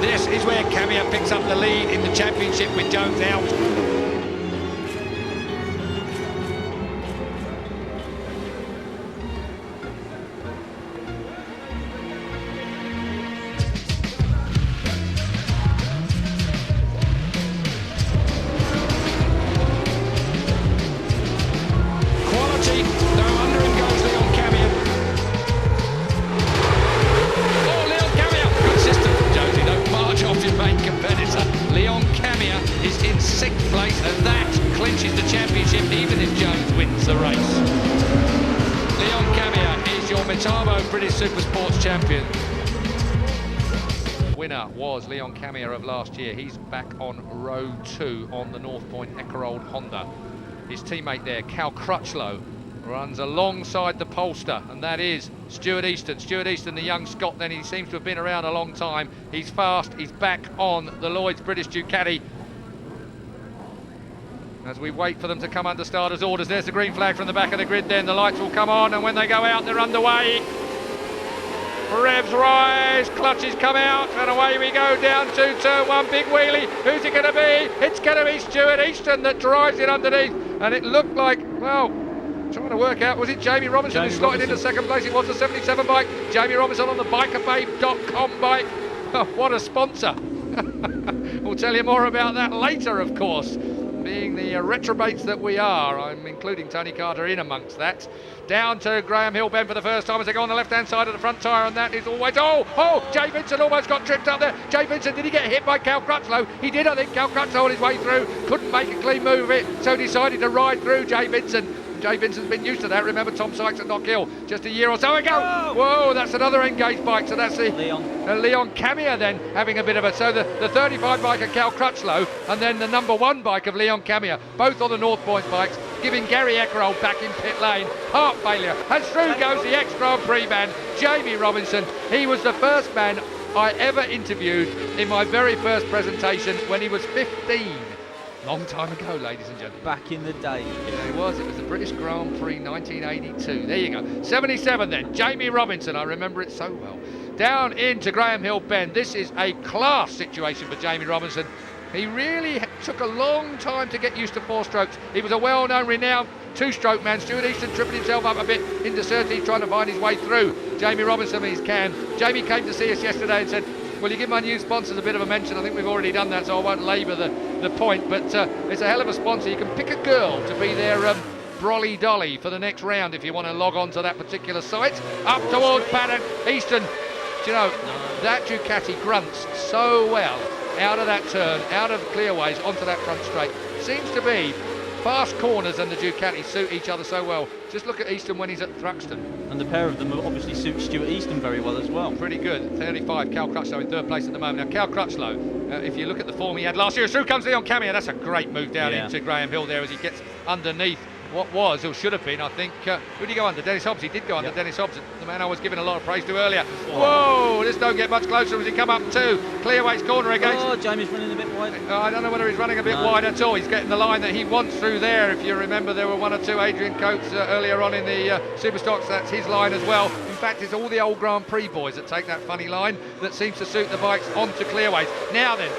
This is where Camia picks up the lead in the championship with Jones out. Is in 6th place, and that clinches the championship even if Jones wins the race. Leon Camia is your Metabo British Supersports champion. Winner was Leon Camia of last year. He's back on row 2 on the North Point Ekerold Honda. His teammate there, Cal Crutchlow, runs alongside the pollster, and that is Stuart Easton. Stuart Easton, the young Scot, then he seems to have been around a long time. He's fast, he's back on the Lloyd's British Ducati. As we wait for them to come under starters' orders, there's the green flag from the back of the grid, then the lights will come on, and when they go out, they're underway. Revs rise, clutches come out, and away we go down to turn 1, big wheelie. Who's it going to be? It's going to be Stuart Easton that drives it underneath, and it looked like, well, trying to work out, was it Jamie Robinson who slotted into 2nd place? It was the 77 bike. Jamie Robinson on the bikerbabe.com bike. Oh, what a sponsor. We'll tell you more about that later, of course. Being the retrobates that we are, I'm including Tony Carter in amongst that. Down to Graham Hill Bend for the first time as they go on the left-hand side of the front tyre, and that is always... Oh, Jay Vincent almost got tripped up there. Jay Vincent, did he get hit by Cal Crutchlow? He did, I think. Cal Crutchlow on his way through, couldn't make a clean move of it, so decided to ride through Jay Vincent. Jay Vincent's been used to that. Remember Tom Sykes at Knock Hill just a year or so ago. Whoa, that's another Engage bike. So that's the Leon Camia then having a bit of a... So the 35 bike of Cal Crutchlow, and then the number 1 bike of Leon Camia, both on the North Point bikes, giving Gary Eckerold back in pit lane. Heart failure. And through goes the ex-Grand Prix man, Jamie Robinson. He was the first man I ever interviewed in my very first presentation when he was 15. Long time ago, ladies and gentlemen. Back in the day. Yeah, it was the British Grand Prix 1982. There you go. 77 then, Jamie Robinson, I remember it so well. Down into Graham Hill Bend. This is a class situation for Jamie Robinson. He really took a long time to get used to 4 strokes. He was a well-known, renowned 2-stroke man. Stuart Easton tripping himself up a bit into Surtees, trying to find his way through. Jamie Robinson in his can. Jamie came to see us yesterday and said, will you give my new sponsors a bit of a mention? I think we've already done that, so I won't labour the point, but it's a hell of a sponsor. You can pick a girl to be their brolly dolly for the next round if you want to log on to that particular site. Up towards Paddock. Easton, do you know, that Ducati grunts so well out of that turn, out of clearways onto that front straight. Seems to be fast corners and the Ducati suit each other so well. Just look at Easton when he's at Thruxton. And the pair of them obviously suit Stuart Easton very well as well. Pretty good. 35, Cal Crutchlow in 3rd place at the moment. Now, Cal Crutchlow, if you look at the form he had last year, through comes Leon Camia. That's a great move down into Graham Hill there as he gets underneath what was, or should have been, I think, who did he go under? Dennis Hobbs. He did go under Dennis Hobbs, the man I was giving a lot of praise to earlier. Whoa, this don't get much closer as he come up to Clearways corner against... Oh, Jamie's running a bit wide. I don't know whether he's running a bit wide at all. He's getting the line that he wants through there. If you remember, there were 1 or 2 Adrian Coates earlier on in the Superstocks. That's his line as well. In fact, it's all the old Grand Prix boys that take that funny line that seems to suit the bikes onto Clearways. Now then,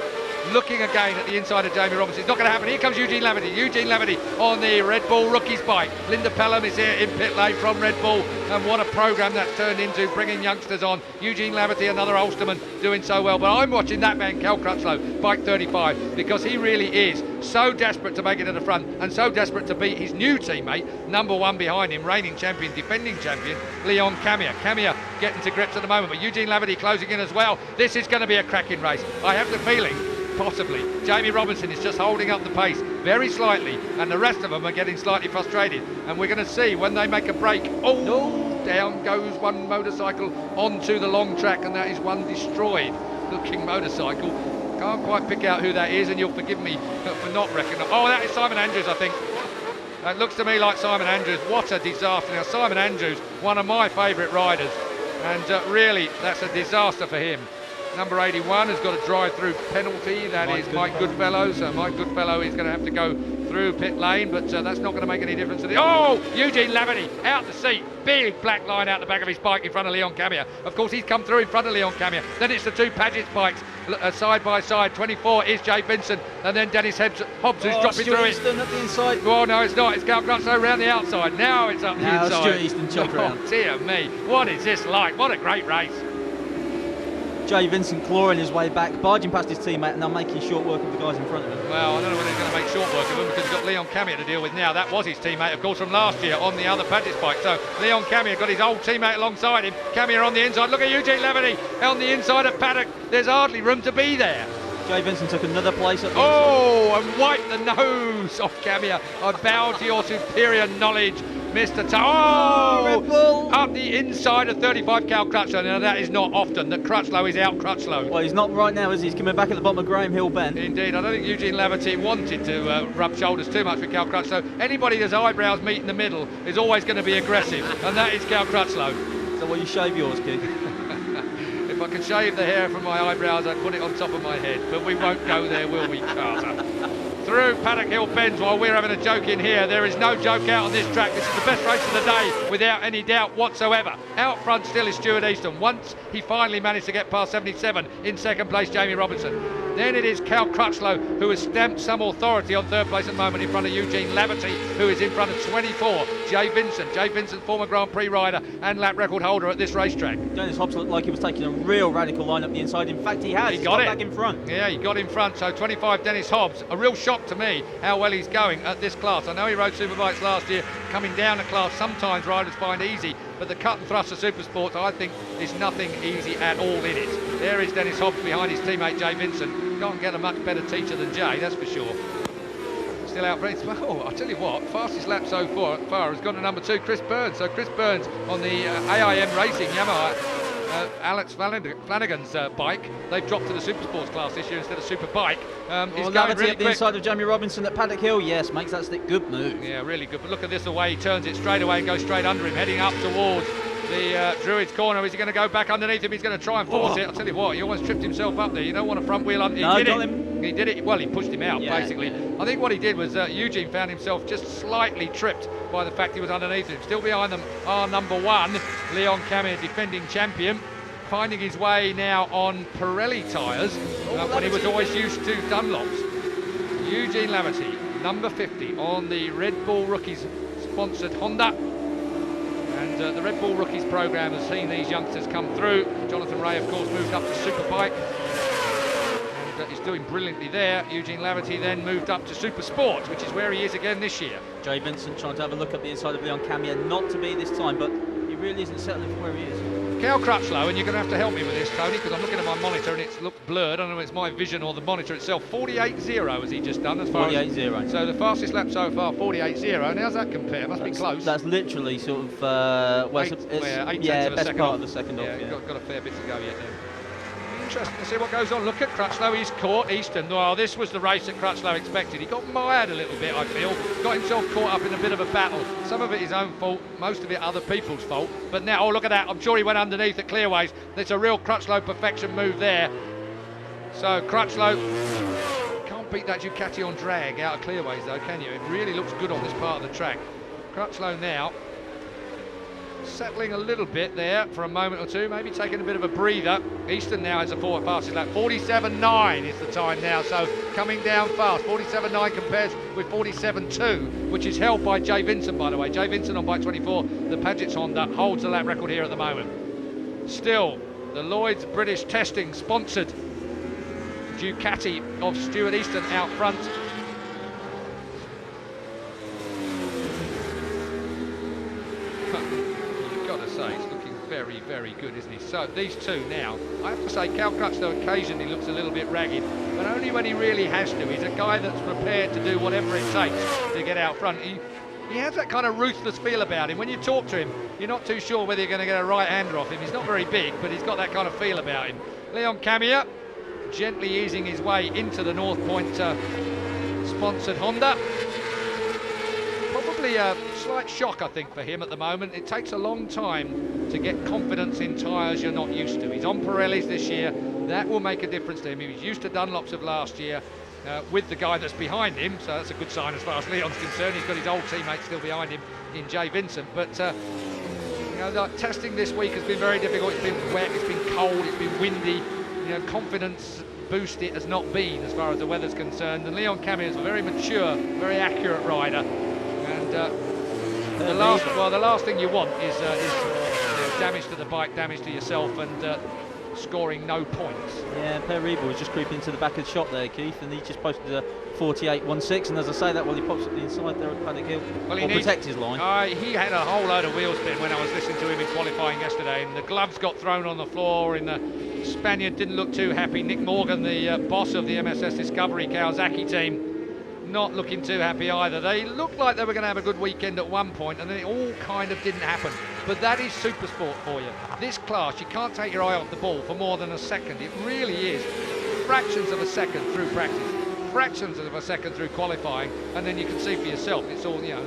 looking again at the inside of Jamie Robinson. It's not going to happen. Here comes Eugene Laverty. Eugene Laverty on the Red Bull Rookies bike. Linda Pelham is here in pit lane from Red Bull, and what a programme that's turned into, bringing youngsters on. Eugene Laverty, another Ulsterman, doing so well. But I'm watching that man, Cal Crutchlow, bike 35, because he really is so desperate to make it to the front and so desperate to beat his new teammate, number 1 behind him, reigning champion, defending champion, Leon Camia. Camia getting to grips at the moment, but Eugene Laverty closing in as well. This is going to be a cracking race. I have the feeling possibly Jamie Robinson is just holding up the pace very slightly, and the rest of them are getting slightly frustrated, and we're going to see when they make a break. Down goes one motorcycle onto the long track, and that is one destroyed looking motorcycle. Can't quite pick out who that is, and you'll forgive me for not recognising. Oh, that is Simon Andrews, I think. That looks to me like Simon Andrews. What a disaster. Now, Simon Andrews, one of my favourite riders, and really that's a disaster for him. Number 81 has got a drive-through penalty. That is Mike Goodfellow. So Mike Goodfellow is going to have to go through through pit lane, but that's not going to make any difference to the... Oh! Eugene Laverty out the seat. Big black line out the back of his bike in front of Leon Camier. Of course, he's come through in front of Leon Camier. Then it's the two Paget's bikes side by side. 24 is Jay Vincent, and then Dennis Hobbs who's dropping Stuart through Easton at the inside. Oh, no, it's not. It's Cal Crutchlow around the outside. Now it's up the inside. Stuart Easton chopped around. Dear me. What is this like? What a great race. Jay Vincent clawing his way back, barging past his teammate and now making short work of the guys in front of him. Well, I don't know whether he's going to make short work of him because he's got Leon Camier to deal with now. That was his teammate, of course, from last year on the other Paget's bike. So Leon Camier got his old teammate alongside him. Camier on the inside. Look at Eugene Laverty on the inside of Paddock. There's hardly room to be there. Jay Vincent took another place at the inside. And wiped the nose off Camier. I bow to your superior knowledge, Mr. Red Bull. Up the inside of 35 Cal Crutchlow. Now that is not often that Crutchlow is out Crutchlow. Well, he's not right now, is he? He's coming back at the bottom of Graham Hill Bend. Indeed, I don't think Eugene Laverty wanted to rub shoulders too much with Cal Crutchlow. Anybody that's eyebrows meet in the middle is always going to be aggressive, and that is Cal Crutchlow. So will you shave yours, kid? If I can shave the hair from my eyebrows, I'd put it on top of my head, but we won't go there, will we, Carter? Through Paddock Hill Bends while we're having a joke in here. There is no joke out on this track. This is the best race of the day without any doubt whatsoever. Out front still is Stuart Easton. Once he finally managed to get past 77, in second place Jamie Robinson. Then it is Cal Crutchlow who has stamped some authority on third place at the moment in front of Eugene Laverty, who is in front of 24, Jay Vincent. Jay Vincent, former Grand Prix rider and lap record holder at this racetrack. Dennis Hobbs looked like he was taking a real radical line up the inside. In fact, he has. He got it back in front. Yeah, he got in front. So 25 Dennis Hobbs. A real shock to me how well he's going at this class. I know he rode Superbikes last year. Coming down a class sometimes riders find easy, but the cut and thrust of Supersport I think is nothing easy at all in it. There is Dennis Hobbs behind his teammate Jay Vincent. Can't get a much better teacher than Jay, that's for sure. Still out front. Oh, I'll tell you what, fastest lap so far has gone to number 2, Chris Burns. So Chris Burns on the AIM Racing Yamaha, Alex Flanagan's bike. They've dropped to the Supersports class this year instead of Superbike. He's going really at the inside of Jamie Robinson at Paddock Hill. Yes, makes that stick. Good move. Yeah, really good. But look at this, the way he turns it straight away and goes straight under him, heading up towards the Druids corner. Is he going to go back underneath him? He's going to try and force it. I'll tell you what, he almost tripped himself up there. You don't want a front wheel under. No, he did it. Well, he pushed him out, basically. Yeah. I think what he did was Eugene found himself just slightly tripped by the fact he was underneath him. Still behind them are number 1, Leon Camier, defending champion, finding his way now on Pirelli tyres when he was always used to Dunlops. Eugene Laverty, number 50 on the Red Bull Rookies sponsored Honda. And the Red Bull Rookies programme has seen these youngsters come through. Jonathan Ray, of course, moved up to Superbike. And he's doing brilliantly there. Eugene Laverty then moved up to Supersport, which is where he is again this year. Jay Vincent trying to have a look at the inside of Leon Camier. Not to be this time, but he really isn't settling for where he is. Cal Crutchlow, and you're going to have to help me with this, Tony, because I'm looking at my monitor and it's looked blurred. I don't know if it's my vision or the monitor itself. 48.0 has he just done as far 48.0. So the fastest lap so far, 48.0 and how's that compare? Must be close. That's literally sort of eight tenths of a best second part off. of the second off. Yeah, got a fair bit to go yet then. Interesting to see what goes on. Look at Crutchlow, he's caught Easton. Well, this was the race that Crutchlow expected. He got mired a little bit, I feel. Got himself caught up in a bit of a battle. Some of it his own fault, most of it other people's fault. But now, oh, look at that. I'm sure he went underneath at Clearways. It's a real Crutchlow perfection move there. So Crutchlow can't beat that Ducati on drag out of Clearways though, can you? It really looks good on this part of the track. Crutchlow now settling a little bit there for a moment or two, maybe taking a bit of a breather. Easton now has a forward fastest lap. 47.9 is the time now, so coming down fast. 47.9 compares with 47.2, which is held by Jay Vincent, by the way. Jay Vincent on bike 24, the Paget's Honda, holds the lap record here at the moment. Still, the Lloyd's British Testing sponsored Ducati of Stuart Easton out front. Say, he's looking very, very good, isn't he? So these two now, I have to say Cal Crutchlow occasionally looks a little bit ragged, but only when he really has to. He's a guy that's prepared to do whatever it takes to get out front. He has that kind of ruthless feel about him. When you talk to him, you're not too sure whether you're going to get a right-hander off him. He's not very big, but he's got that kind of feel about him. Leon Camier gently easing his way into the North Point sponsored Honda. Probably a slight shock, I think, for him at the moment. It takes a long time to get confidence in tyres you're not used to. He's on Pirellis this year. That will make a difference to him. He was used to Dunlops of last year. with the guy that's behind him, so that's a good sign as far as Leon's concerned. He's got his old teammate still behind him in Jay Vincent, but you know, the testing this week has been very difficult. It's been wet, it's been cold, it's been windy. You know, confidence boost it has not been as far as the weather's concerned. And Leon Camier is a very mature, very accurate rider, and the last thing you want is you know, damage to the bike, damage to yourself, and scoring no points. Yeah, Per Reba was just creeping into the back of the shot there, Keith, and he just posted a 48.16, and as I say that, well, he pops up the inside there at Paddock Hill, well, or protect his line. He had a whole load of wheel spin when I was listening to him in qualifying yesterday, and the gloves got thrown on the floor, and the Spaniard didn't look too happy. Nick Morgan, the boss of the MSS Discovery Kawasaki team, not looking too happy either. They looked like they were going to have a good weekend at one point, and then it all kind of didn't happen. But that is Supersport for you. This class, you can't take your eye off the ball for more than a second. It really is fractions of a second through practice, fractions of a second through qualifying, and then you can see for yourself. It's all, you know,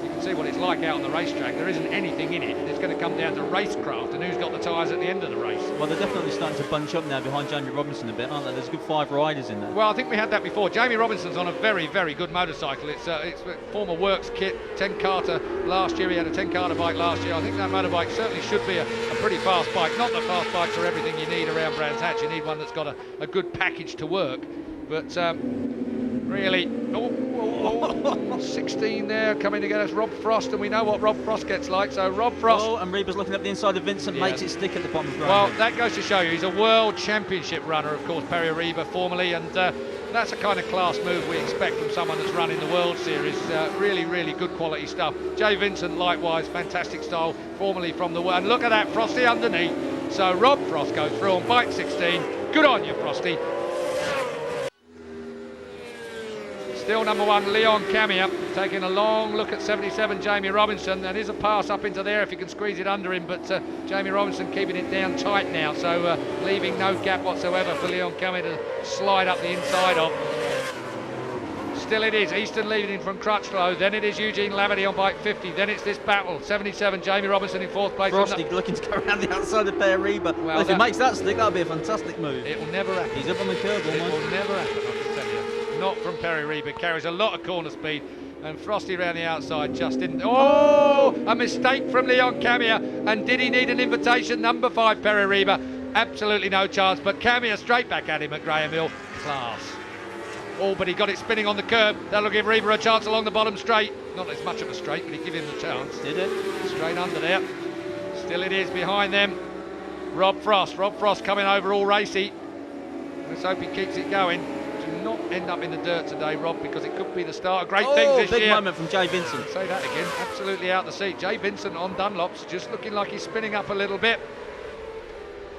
you can see what it's like out on the racetrack. There isn't anything in it. It's going to come down to racecraft and who's got the tyres at the end of the race. Well, they're definitely starting to bunch up now behind Jamie Robinson a bit, aren't they? There's a good 5 riders in there. Well, I think we had that before. Jamie Robinson's on a very, very good motorcycle. It's a former Works kit, 10 Carter last year. He had a 10 Carter bike last year. I think that motorbike certainly should be a pretty fast bike. Not that fast bikes are everything you need around Brands Hatch. You need one that's got a good package to work. But really, 16 there coming to get us, Rob Frost, and we know what Rob Frost gets like, so Rob Frost. Oh, and Reba's looking up the inside of Vincent, makes it stick at the bottom of the Well, that goes to show you, he's a world championship runner, of course, Perry Reba formerly, and that's a kind of class move we expect from someone that's running the World Series. Really, really good quality stuff. Jay Vincent, likewise, fantastic style, formerly from the world. And look at that, Frosty underneath. So Rob Frost goes through on bike 16. Good on you, Frosty. Still number 1, Leon Camier, taking a long look at 77, Jamie Robinson. That is a pass up into there if he can squeeze it under him, but Jamie Robinson keeping it down tight now, so leaving no gap whatsoever for Leon Camier to slide up the inside of. Still it is Easton leading from Crutchlow, then it is Eugene Laverty on bike 50, then it's this battle, 77, Jamie Robinson in 4th place. Frosty looking to go around the outside of Per Reba. Well, if he makes that stick, that'll be a fantastic move. It will never happen. He's up on the curb almost. It will never happen, I can tell you. Not from Perry Reba, carries a lot of corner speed, and Frosty around the outside just didn't. Oh, a mistake from Leon Camier, and did he need an invitation? Number 5, Perry Reba, absolutely no chance, but Camier straight back at him at Graham Hill, class. Oh, but he got it spinning on the curb. That'll give Reba a chance along the bottom straight. Not as much of a straight, but he give him the chance. Did it? Straight under there. Still it is behind them. Rob Frost. Rob Frost coming over all racy. Let's hope he keeps it going. Do not end up in the dirt today, Rob, because it could be the start of great things this year. Big moment from Jay Vincent. Say that again. Absolutely out the seat. Jay Vincent on Dunlops, just looking like he's spinning up a little bit.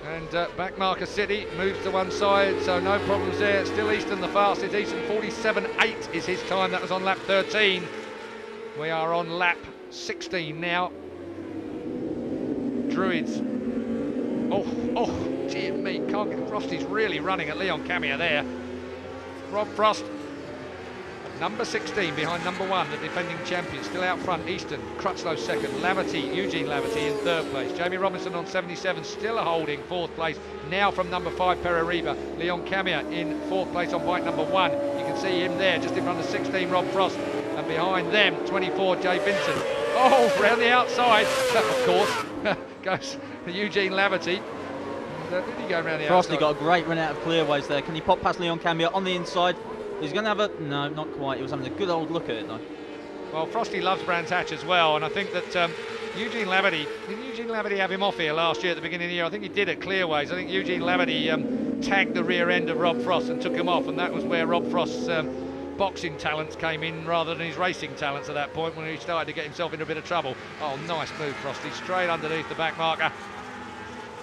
And Backmarker City moves to one side, so no problems there. Still Easton the fastest. Easton 47.8 is his time. That was on lap 13. We are on lap 16 now. Druids. Oh, dear me. Can't get Frosty's really running at Leon Camier there. Rob Frost, number 16 behind number 1, the defending champion, still out front. Easton, Crutchlow second, Laverty, Eugene Laverty in 3rd place. Jamie Robinson on 77, still holding 4th place. Now from number 5, Perry Reba. Leon Camier in 4th place on bike number 1. You can see him there, just in front of 16, Rob Frost. And behind them, 24, Jay Vincent. Oh, round the outside, of course, goes Eugene Laverty. Did he go around the Frosty outside? got a great run out of clearways there. Can he pop past Leon Camier on the inside? He's going to have a... No, not quite. He was having a good old look at it, though. Well, Frosty loves Brands Hatch as well, and I think that Eugene Laverty... Did Eugene Laverty have him off here last year at the beginning of the year? I think he did at Clearways. I think Eugene Laverty tagged the rear end of Rob Frost and took him off, and that was where Rob Frost's boxing talents came in rather than his racing talents at that point, when he started to get himself into a bit of trouble. Oh, nice move, Frosty. Straight underneath the back marker.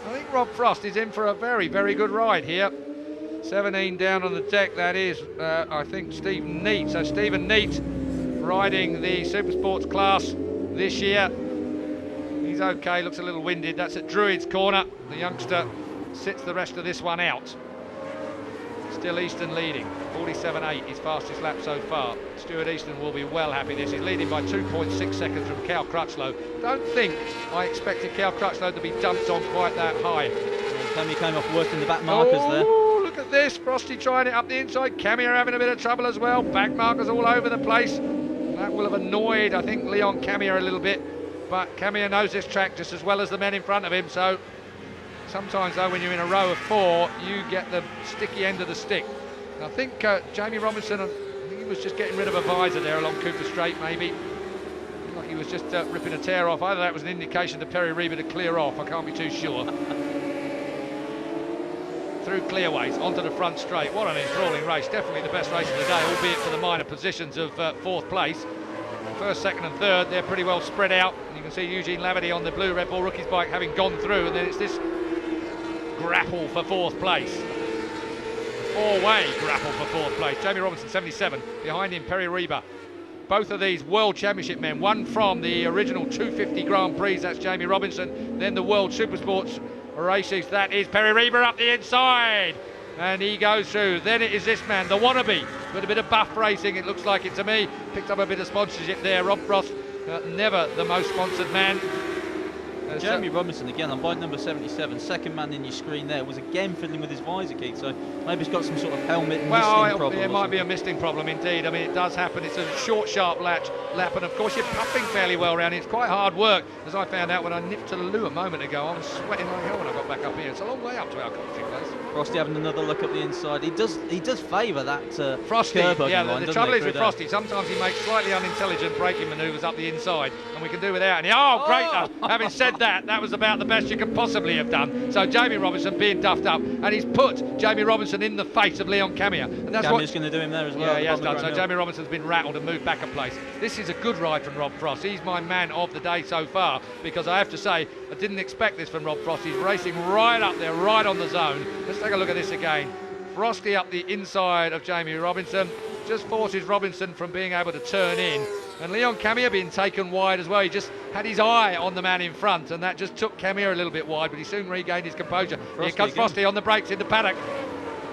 I think Rob Frost is in for a very, very good ride here. 17 down on the deck, that is, I think, Stephen Neat. So Stephen Neat riding the Supersports class this year. He's okay, looks a little winded. That's at Druid's corner. The youngster sits the rest of this one out. Still Easton leading, 47.8, his fastest lap so far. Stuart Easton will be well happy this. He's leading by 2.6 seconds from Cal Crutchlow. Don't think I expected Cal Crutchlow to be dumped on quite that high. Camier came off worse in the back markers there. Look look at this. Frosty trying it up the inside. Camier having a bit of trouble as well. Back markers all over the place. That will have annoyed, I think, Leon Camier a little bit. But Camier knows this track just as well as the men in front of him. So sometimes, though, when you're in a row of 4, you get the sticky end of the stick. And I think Jamie Robinson, I think he was just getting rid of a visor there along Cooper Straight, maybe. Like he was just ripping a tear off. Either that was an indication to Perry Reba to clear off. I can't be too sure. Through clearways onto the front straight. What an enthralling race. Definitely the best race of the day, albeit for the minor positions of 4th place. First, second and third, they're pretty well spread out. And you can see Eugene Laverty on the blue Red Bull Rookies bike having gone through, and then it's this grapple for 4th place. 4-way grapple for 4th place. Jamie Robinson 77, behind him Perry Reba. Both of these World Championship men, one from the original 250 Grand Prix, that's Jamie Robinson, then the World Supersports races, that is Perry Reba up the inside, and he goes through. Then it is this man, the wannabe, with a bit of buff racing, it looks like it to me. Picked up a bit of sponsorship there. Rob Frost, never the most sponsored man. Jamie Robinson again on bike number 77, second man in your screen there, was again fiddling with his visor, Keith, so maybe he's got some sort of helmet misting problem. It might be a misting problem indeed. I mean, it does happen. It's a short, sharp lap, and of course you're puffing fairly well around it. It's quite hard work, as I found out when I nipped to the loo a moment ago. I was sweating like hell when I got back up here. It's a long way up to our commentary place. Frosty having another look at the inside. He does favour that Frosty, yeah, line, the trouble is with Frosty, sometimes he makes slightly unintelligent braking manoeuvres up the inside, and we can do without. And great! Having said that, that was about the best you could possibly have done. So Jamie Robinson being duffed up, and he's put Jamie Robinson in the face of Leon Camier, and that's Camier's going to do him there as well. Yeah, he has done. So Jamie Robinson's been rattled and moved back a place. This is a good ride from Rob Frost. He's my man of the day so far, because I have to say I didn't expect this from Rob Frost. He's racing right up there, right on the zone. Let's take a look at this again. Frosty up the inside of Jamie Robinson, just forces Robinson from being able to turn in. And Leon Camier being taken wide as well. He just had his eye on the man in front, and that just took Camier a little bit wide, but he soon regained his composure. Here comes Frosty on the brakes in the paddock.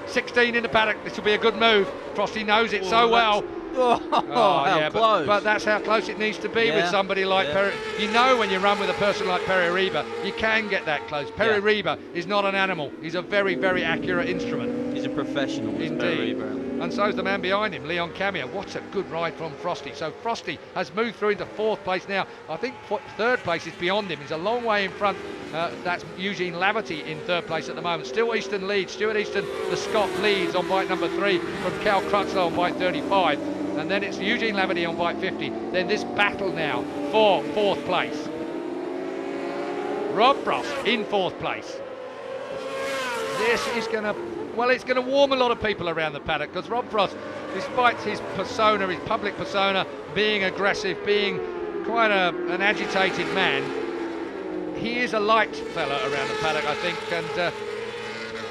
16 in the paddock. This will be a good move. Frosty knows it so well. How close. But that's how close it needs to be with somebody like Perry. You know, when you run with a person like Perry Reba, you can get that close. Perry Reba is not an animal. He's a very, very accurate instrument. He's a professional. Indeed. And so's the man behind him, Leon Camier. What a good ride from Frosty. So Frosty has moved through into 4th place now. I think 3rd place is beyond him. He's a long way in front. That's Eugene Laverty in 3rd place at the moment. Still Easton leads. Stuart Easton, the Scot, leads on bike number 3 from Cal Crutchlow on bike 35. And then it's Eugene Laverty on bike 50. Then this battle now for 4th place. Rob Frost in 4th place. This is going to, well, it's going to warm a lot of people around the paddock, because Rob Frost, despite his persona, his public persona, being aggressive, being quite an agitated man, he is a light fella around the paddock, I think, and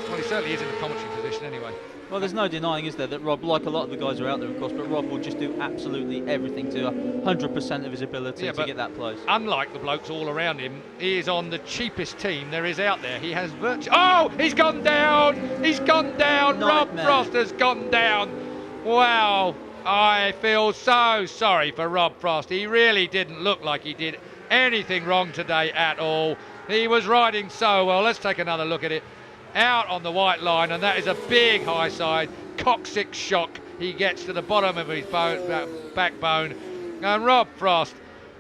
well, he certainly is in the commentary position anyway. Well, there's no denying, is there, that Rob, like a lot of the guys who are out there, of course, but Rob will just do absolutely everything to 100% of his ability to get that place. Unlike the blokes all around him, he is on the cheapest team there is out there. He has oh, he's gone down! He's gone down! Rob Frost has gone down! Wow, I feel so sorry for Rob Frost. He really didn't look like he did anything wrong today at all. He was riding so well. Let's take another look at it. Out on the white line, and that is a big high side coccyx shock. He gets to the bottom of his backbone, and Rob Frost,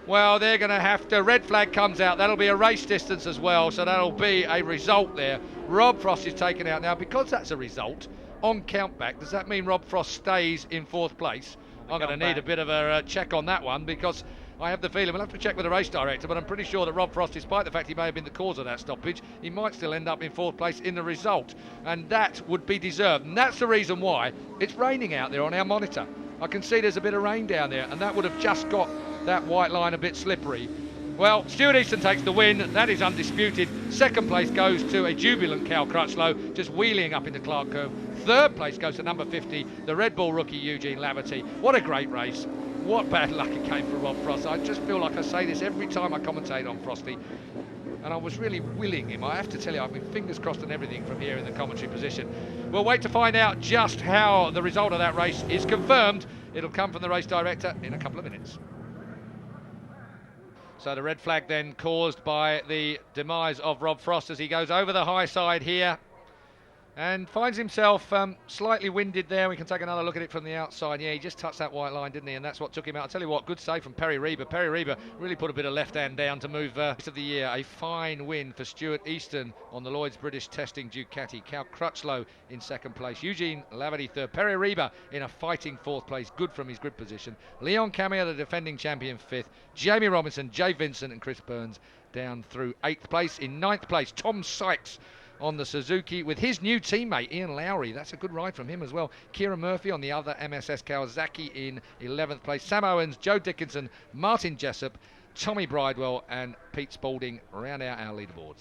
well, they're going to have to, red flag comes out, that'll be a race distance as well, so that'll be a result there. Rob Frost is taken out now. Because that's a result on countback, does that mean Rob Frost stays in 4th place? I'm going to need a bit of a check on that one, because I have the feeling, we'll have to check with the race director, but I'm pretty sure that Rob Frost, despite the fact he may have been the cause of that stoppage, he might still end up in 4th place in the result, and that would be deserved. And that's the reason why it's raining out there on our monitor. I can see there's a bit of rain down there, and that would have just got that white line a bit slippery. Well, Stuart Easton takes the win. That is undisputed. 2nd place goes to a jubilant Cal Crutchlow, just wheeling up into Clark Curve. 3rd place goes to number 50, the Red Bull rookie Eugene Laverty. What a great race. What bad luck it came for Rob Frost. I just feel like I say this every time I commentate on Frosty, and I was really willing him. I have to tell you, I've been fingers crossed and everything from here in the commentary position. We'll wait to find out just how the result of that race is confirmed. It'll come from the race director in a couple of minutes. So the red flag then caused by the demise of Rob Frost as he goes over the high side here. And finds himself slightly winded there. We can take another look at it from the outside. Yeah, he just touched that white line, didn't he? And that's what took him out. I'll tell you what, good save from Perry Reba. Perry Reba really put a bit of left hand down to move rest of the year. A fine win for Stuart Easton on the Lloyd's British Testing Ducati. Cal Crutchlow in second place. Eugene Laverty third. Perry Reba in a fighting fourth place. Good from his grid position. Leon Camia, the defending champion, fifth. Jamie Robinson, Jay Vincent and Chris Burns down through eighth place. In ninth place, Tom Sykes on the Suzuki with his new teammate Ian Lowry. That's a good ride from him as well. Kieran Murphy on the other MSS Kawasaki in 11th place. Sam Owens, Joe Dickinson, Martin Jessup, Tommy Bridewell and Pete Spalding round out our leaderboards.